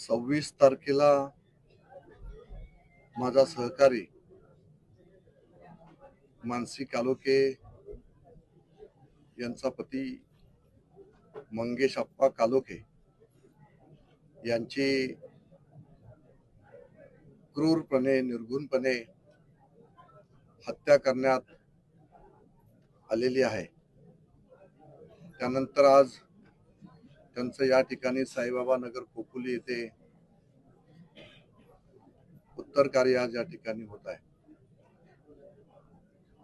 26 तारखेला माझा सहकारी मानसी कालोखे यांचा पती मंगेश अप्पा कालोखे यांची क्रूरपणे निर्घुणपणे हत्या करण्यात आलेली आहे। त्यानंतर आज त्यांचं या ठिकाणी साईबाबा नगर खोपोली येथे उत्तर कार्य आज या ठिकाणी होत आहे।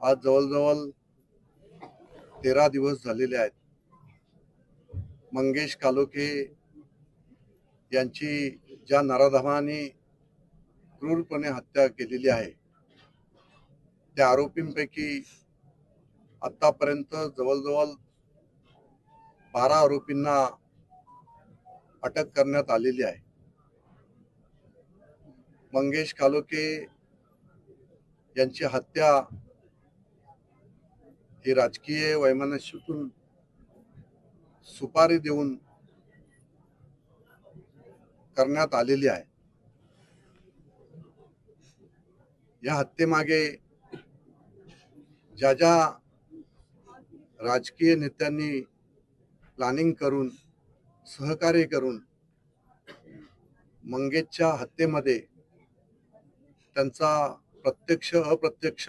आज जवळजवळ 13 दिवस झालेले आहेत। मंगेश कालोखे यांची ज्या नराधमाने क्रूरपणे हत्या केलेली आहे त्या आरोपींपैकी आतापर्यंत जवळजवळ 12 आरोपींना अटक करण्यात आलेली आहे। मंगेश कालोखे यांची हत्या ही राजकीय वैमनस्यातून सुपारी देऊन करण्यात आलेली आहे। या हत्येमागे ज्या ज्या राजकीय नेत्यांनी प्लॅनिंग करून सहकार्य करून मंगेशच्या हत्येमध्ये त्यांचा प्रत्यक्ष अप्रत्यक्ष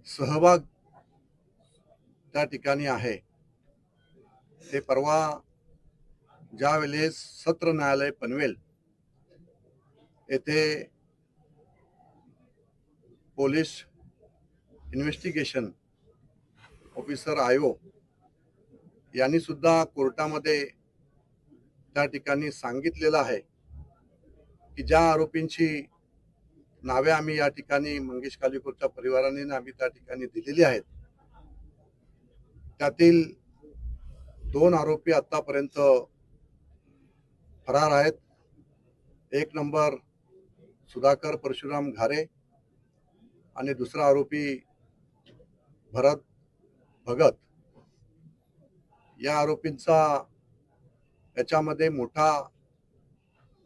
सहभाग त्या ठिकाणी आहे। ते परवा ज्या वेळेस सत्र न्यायालय पनवेल येथे पोलीस इन्व्हेस्टिगेशन ऑफिसर आयो यांनी सुद्धा कोर्टामध्ये त्या ठिकाणी सांगितलेलं आहे की ज्या आरोपींची नावे आम्ही या ठिकाणी मंगेश कालोखेच्या परिवाराने आम्ही त्या ठिकाणी दिलेली आहेत त्यातील 2 आरोपी आतापर्यंत फरार आहेत। एक नंबर सुधाकर परशुराम घारे आणि दुसरा आरोपी भरत भगत। या आरोपींचा याच्यामध्ये मोठा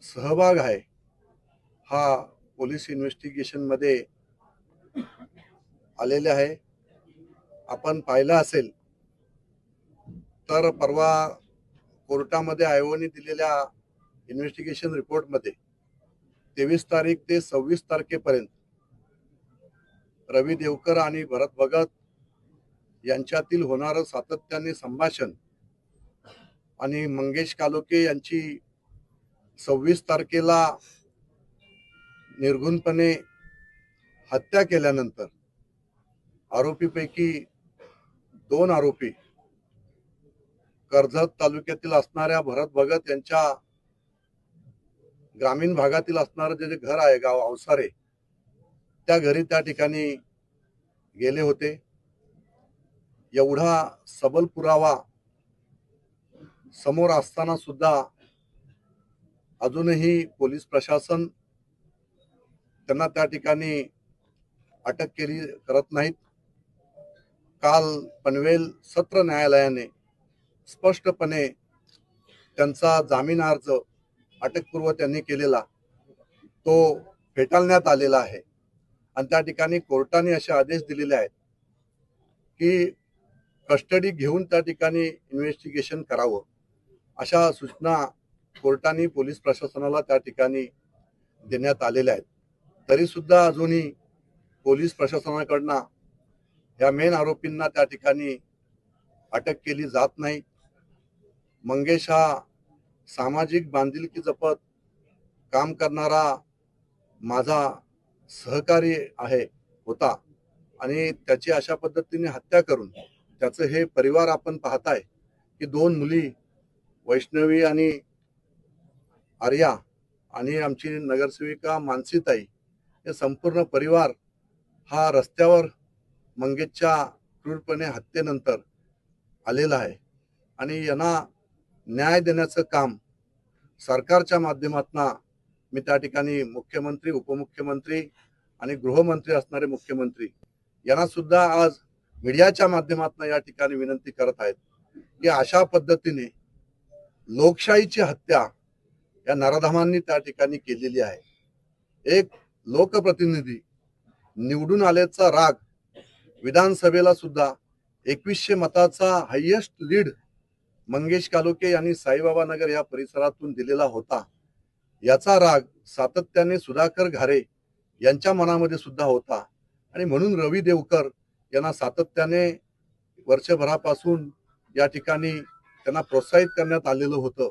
सहभाग आहे हा पोलीस इन्व्हेस्टिगेशन मध्ये आलेले आहे। आपण पाहिलं असेल तर परवा कोर्टामध्ये आयोगाने दिलेल्या इन्व्हेस्टिगेशन रिपोर्ट मध्ये 23 तारीख ते 26 तारखेपर्यंत रवी देवकर आणि भरत भगत यांच्यातील होणारं सातत्याने संभाषण आणि मंगेश कालोखे यांची 26 तारखेला निर्घुणपणे हत्या केल्यानंतर आरोपीपैकी 2 आरोपी कर्जत तालुक्यातील असणाऱ्या भरत भगत यांच्या ग्रामीण भागातील असणारं जे घर आहे गाव अवसारे त्या घरी त्या ठिकाणी गेले होते। एवढा सबल पुरावा समोर असताना सुद्धा अजूनही पोलीस प्रशासन त्यांना त्या ठिकाणी अटक केली करत नाहीत। काल पनवेल सत्र न्यायालयाने स्पष्टपणे त्यांचा जामीन अर्ज अटकपूर्व त्यांनी केलेला तो फेटाळण्यात आलेला आहे आणि त्या ठिकाणी कोर्टाने असे आदेश दिलेले आहेत की कस्टडी घेऊन त्या ठिकाणी इन्व्हेस्टिगेशन करावं अशा सूचना कोर्टाने पोलीस प्रशासनाला त्या ठिकाणी देण्यात आलेल्या आहेत। तरी सुद्धा अजूनही पोलीस प्रशासनाकडनं या मेन आरोपींना त्या ठिकाणी अटक केली जात नाही। मंगेश हा सामाजिक बांधिलकी जपत काम करणारा माझा सहकारी होता आणि त्याची अशा पद्धतीने हत्या करून त्याचं हे परिवार आपण पाहताय की 2 मुली वैष्णवी आणि आर्या आणि आमची नगरसेविका मानसीताई हे संपूर्ण परिवार हा रस्त्यावर मंगेशच्या क्रूरपणे हत्येनंतर आलेला आहे आणि यांना न्याय देण्याचं काम सरकारच्या माध्यमातून मी त्या ठिकाणी मुख्यमंत्री उपमुख्यमंत्री आणि गृहमंत्री असणारे मुख्यमंत्री यांना सुद्धा आज मीडियाच्या माध्यमातून या ठिकाणी विनंती करत आहेत की अशा पद्धतीने लोकशाहीची हत्या या नराधमांनी त्या ठिकाणी केलेली आहे। एक लोकप्रतिनिधी निवडून आल्याचा राग, विधानसभेला सुद्धा 2100 मताचा हायेस्ट लीड मंगेश कालोखे यांनी साईबाबा नगर या परिसरातून दिलेला होता। याचा राग सातत्याने सुधाकर घारे यांच्या मनामध्ये सुद्धा होता आणि म्हणून रवी देवकर यांना सातत्याने वर्षभरापासून या ठिकाणी त्यांना प्रोत्साहित करण्यात आलेलं होतं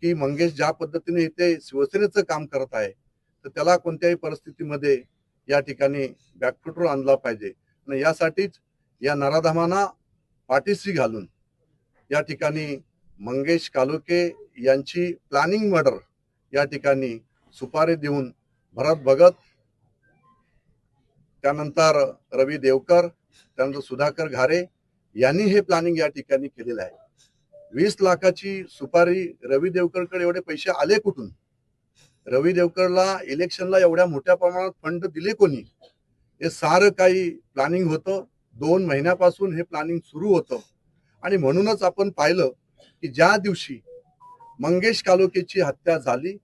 की मंगेश ज्या पद्धतीने इथे शिवसेनेचं काम करत आहे तर त्याला कोणत्याही परिस्थितीमध्ये या ठिकाणी बॅकफुटवर आणला पाहिजे आणि यासाठीच या नराधमांना पाठीशी घालून या ठिकाणी मंगेश कालोखे यांची प्लॅनिंग मर्डर या ठिकाणी सुपारी देऊन भरत भगत, त्यानंतर रवी देवकर, त्यानंतर सुधाकर घारे यांनी हे प्लॅनिंग या ठिकाणी केलेलं आहे। 20 लाखाची सुपारी रवी देवकरकडे एवढे पैसे आले कुठून? रवी देवकरला इलेक्शनला एवढ्या मोठ्या प्रमाणात फंड दिले कोणी? हे सारं काही प्लॅनिंग होतं। 2 महिन्यापासून हे प्लॅनिंग सुरू होतं आणि म्हणूनच आपण पाहिलं की ज्या दिवशी मंगेश कालोखेची हत्या झाली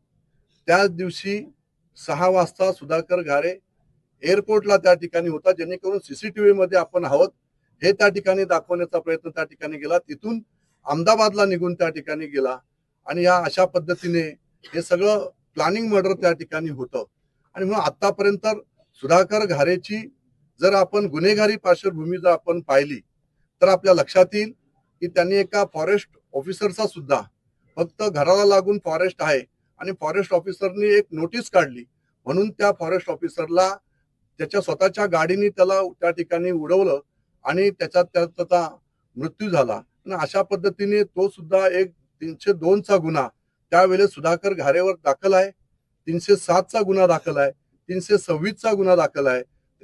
त्याच दिवशी 6 वाजता सुधाकर घारे एअरपोर्टला त्या ठिकाणी होता, जेणेकरून सीसीटीव्ही मध्ये आपण आहोत हे त्या ठिकाणी दाखवण्याचा प्रयत्न त्या ठिकाणी केला। तिथून अहमदाबादला निघून त्या ठिकाणी गेला आणि या अशा पद्धतीने हे सगळं प्लॅनिंग मर्डर त्या ठिकाणी होतं। आणि म्हणून आतापर्यंत सुधाकर घारेची जर आपण गुन्हेगारी पार्श्वभूमी जर आपण पाहिली तर आपल्या लक्षात येईल की त्यांनी एका फॉरेस्ट ऑफिसरचा सुद्धा, फक्त घराला लागून फॉरेस्ट आहे आणि फॉरेस्ट ऑफिसरनी एक नोटीस काढली म्हणून त्या फॉरेस्ट ऑफिसरला त्याच्या स्वतःच्या गाडीने त्याला त्या ठिकाणी उडवलं आणि त्याचा मृत्यू झाला। आणि अशा पद्धतीने तो सुद्धा एक 302 चा गुन्हा त्यावेळेस सुधाकर घारेवर दाखल आहे, 307 चा गुन्हा दाखल आहे, 326 चा गुन्हा दाखल आहे,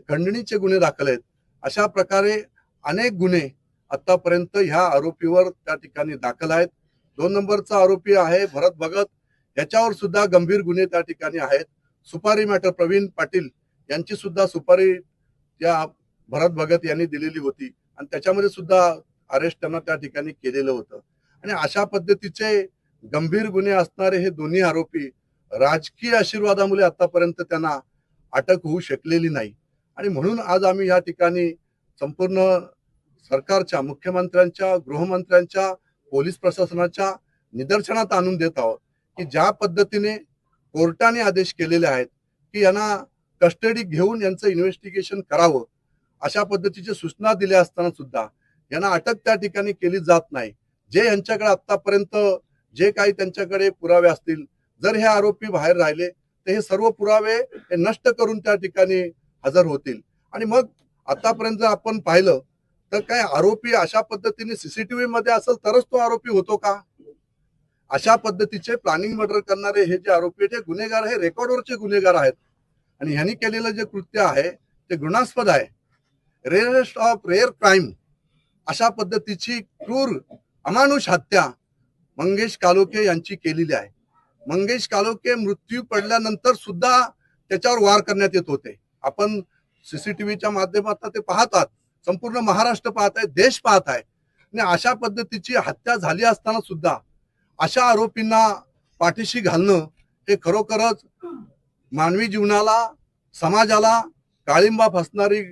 खंडणीचे गुन्हे दाखल आहेत। अशा प्रकारे अनेक गुन्हे आतापर्यंत ह्या आरोपीवर त्या ठिकाणी दाखल आहेत। 2 नंबरचा आरोपी आहे भरत भगत, याच्यावर सुद्धा गंभीर गुन्हे त्या ठिकाणी आहेत। सुपारी मॅटर प्रवीण पाटील यांची सुद्धा सुपारी त्या भरत भगत यांनी दिलेली होती आणि त्याच्यामध्ये सुद्धा अरेस्ट त्यांना त्या ठिकाणी केलेलं होतं। आणि अशा पद्धतीचे गंभीर गुन्हे असणारे हे दोन्ही आरोपी राजकीय आशीर्वादामुळे आतापर्यंत त्यांना अटक होऊ शकलेली नाही। आणि म्हणून आज आम्ही या ठिकाणी संपूर्ण सरकारच्या, मुख्यमंत्र्यांच्या, गृहमंत्र्यांच्या, पोलीस प्रशासनाच्या निदर्शनात आणून देत आहोत की ज्या पद्धतीने कोर्टाने आदेश केलेले आहेत की यांना कस्टडी घेऊन यांचं इन्व्हेस्टिगेशन करावं, अशा पद्धतीच्या सूचना दिल्या असताना सुद्धा यांना अटक त्या ठिकाणी केली जात नाही। जे यांच्याकडे आतापर्यंत जे काही त्यांच्याकडे पुरावे असतील, जर हे आरोपी बाहेर राहिले तर हे सर्व पुरावे हे नष्ट करून त्या ठिकाणी हजर होतील। आणि मग आतापर्यंत जर आपण पाहिलं तर काय आरोपी अशा पद्धतीने सीसीटीव्ही मध्ये असेल तरच तो आरोपी होतो का? अशा पद्धतीचे प्लॅनिंग मर्डर करणारे हे जे आरोपी आहेत, हे गुन्हेगार, हे रेकॉर्डवरचे गुन्हेगार आहेत आणि ह्यांनी केलेलं जे कृत्य आहे ते घृणास्पद आहे। रेअरेस्ट ऑफ रेअर क्राईम अशा पद्धतीची क्रूर अमानुष हत्या मंगेश कालोखे यांची केलेली आहे। मंगेश कालोखे मृत्यू पडल्यानंतर सुद्धा त्याच्यावर वार करण्यात येत होते। आपण सीसीटीव्हीच्या माध्यमातून ते पाहतात, संपूर्ण महाराष्ट्र पाहत आहे, देश पाहत आहे। आणि अशा पद्धतीची हत्या झाली असताना सुद्धा अशा आरोपींना पाठीशी घालणं हे खरोखरच मानवी जीवनाला, समाजाला काळिंबा फासणारी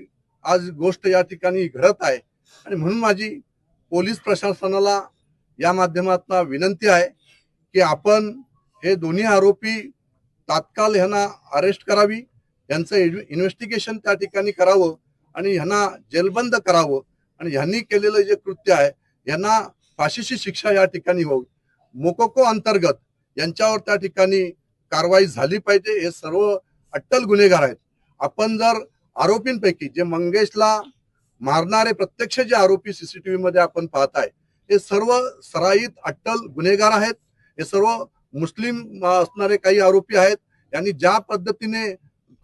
आज गोष्ट या ठिकाणी घडत आहे। आणि म्हणून माझी पोलीस प्रशासनाला या माध्यमातून विनंती आहे की आपण हे दोन्ही आरोपी तात्काळ ह्यांना अरेस्ट करावी, यांचं इन्व्हेस्टिगेशन त्या ठिकाणी करावं आणि ह्यांना जेलबंद करावं आणि ह्यांनी केलेलं जे कृत्य आहे यांना फाशीची शिक्षा या ठिकाणी होईल। मोकोको अंतर्गत यांच्यावर त्या ठिकाणी कारवाई झाली पाहिजे। हे सर्व अट्टल गुन्हेगार आहेत। आपण जर आरोपींपैकी जे मंगेशला मारणारे प्रत्यक्ष जे आरोपी सीसीटीव्ही मध्ये आपण पाहताय हे सर्व सराईत अट्टल गुन्हेगार आहेत। हे सर्व मुस्लिम असणारे काही आरोपी आहेत। यांनी ज्या पद्धतीने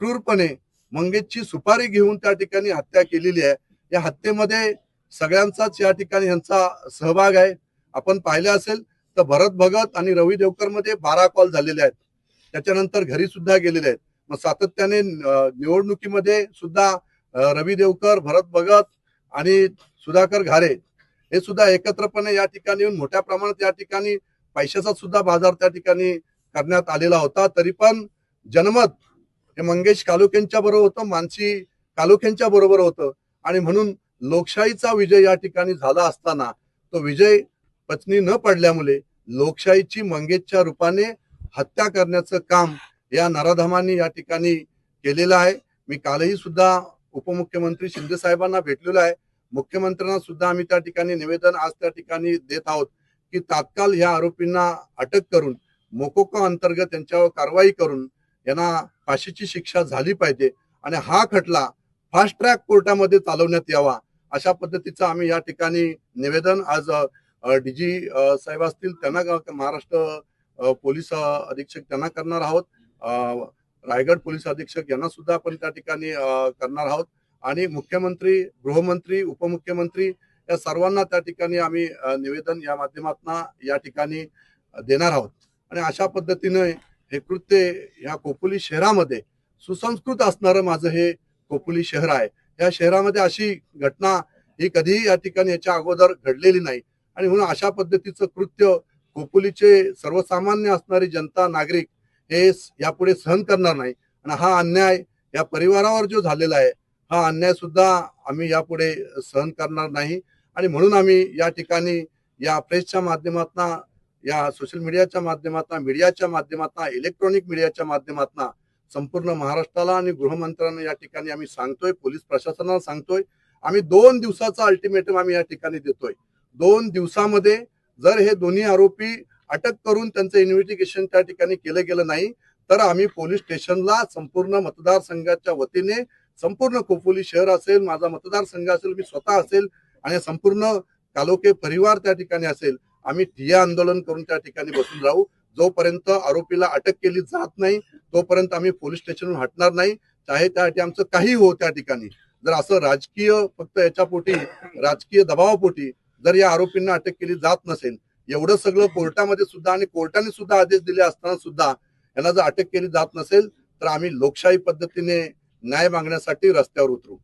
क्रूरपणे मंगेशची सुपारी घेऊन त्या ठिकाणी हत्या केलेली आहे, या हत्येमध्ये सगळ्यांचाच या ठिकाणी यांचा सहभाग आहे। आपण पाहिले असेल तर भरत भगत आणि रवी देवकर मध्ये 12 कॉल झालेले आहेत, त्याच्यानंतर घरी सुद्धा गेलेले आहेत। मग सातत्याने निवडणुकीमध्ये सुद्धा रवी देवकर, भरत भगत आणि सुधाकर घारे हे सुद्धा एकत्रपणे या ठिकाणी येऊन मोठ्या प्रमाणात या ठिकाणी पैशाचा सुद्धा बाजार त्या ठिकाणी करण्यात आलेला होता. तरी पण जनमत हे मंगेश कालोखेंच्या बरोबर होतं, मानसी कालोखेंच्या बरोबर होतं आणि म्हणून लोकशाहीचा विजय या ठिकाणी झाला असताना तो विजय पचनी न पडल्यामुळे लोकशाहीची मंगेशच्या रूपाने हत्या करण्याचं काम या नराधमांनी या ठिकाणी केलेलं आहे. मी कालही सुद्धा उपमुख्यमंत्री शिंदे साहेबांना भेटलेलो आहे. मुख्यमंत्र्यांना सुद्धा आम्ही त्या ठिकाणी निवेदन आज त्या ठिकाणी देत आहोत की तात्काळ या आरोपींना अटक करून मोकोका अंतर्गत त्यांच्यावर कारवाई करून यांना फाशीची शिक्षा झाली पाहिजे आणि हा खटला फास्ट ट्रॅक कोर्टामध्ये चालवण्यात यावा अशा पद्धतीचं आम्ही या ठिकाणी निवेदन आज डीजी साहेब असतील त्यांना महाराष्ट्र पोलीस अधीक्षक त्यांना करणार आहोत. रायगड पोलीस अधीक्षक यांना सुद्धा आपण त्या ठिकाणी करणार आहोत आणि मुख्यमंत्री, गृहमंत्री, उपमुख्यमंत्री या सर्वांना त्या ठिकाणी आम्ही निवेदन या माध्यमातून या ठिकाणी देणार आहोत. आणि अशा पद्धतीने हे कृत्य ह्या खोपोली शहरामध्ये सुसंस्कृत असणारं माझं हे खोपोली शहर आहे. या शहरामध्ये अशी घटना ही कधीही या ठिकाणी याच्या अगोदर घडलेली नाही आणि म्हणून अशा पद्धतीचं कृत्य खोपोलीचे सर्वसामान्य असणारी जनता, नागरिक हे यापुढे सहन करणार नाही आणि हा अन्याय या परिवारावर जो झालेला आहे हा अन्याय सुद्धा आम्ही यापुढे सहन करणार नाही आणि म्हणून आम्ही या ठिकाणी या प्रेसच्या माध्यमातून, या सोशल मीडियाच्या माध्यमातून, मीडियाच्या माध्यमातून, इलेक्ट्रॉनिक मीडियाच्या माध्यमातून संपूर्ण महाराष्ट्राला आणि गृहमंत्र्यांना या ठिकाणी आम्ही सांगतोय, पोलीस प्रशासनाला सांगतोय, आम्ही 2 दिवसाचा अल्टिमेटम आम्ही या ठिकाणी देतोय. 2 दिवसामध्ये जर हे दोन्ही आरोपी अटक करून त्यांचं इन्व्हेस्टिगेशन त्या ठिकाणी केलं गेलं नाही तर आम्ही पोलीस स्टेशनला संपूर्ण मतदारसंघाच्या वतीने, संपूर्ण खोपोली शहर असेल, माझा मतदारसंघ असेल, मी स्वतः असेल आणि संपूर्ण कालोखे परिवार त्या ठिकाणी असेल, आम्ही ठिय्या आंदोलन करून त्या ठिकाणी बसून राहू. जोपर्यंत आरोपीला अटक केली जात नाही तोपर्यंत आम्ही पोलीस स्टेशनहून हटणार नाही, चाहे त्यासाठी आमचं काही हो. त्या ठिकाणी जर असं राजकीय फक्त याच्यापोटी, राजकीय दबावापोटी जर या आरोपींना अटक केली जात नसेल, एवढं सगळं कोर्टामध्ये सुद्धा आणि कोर्टाने सुद्धा आदेश दिले असताना सुद्धा यांना जर अटक केली जात नसेल तर आम्ही लोकशाही पद्धतीने न्याय मागण्यासाठी रस्त्यावर उतरू.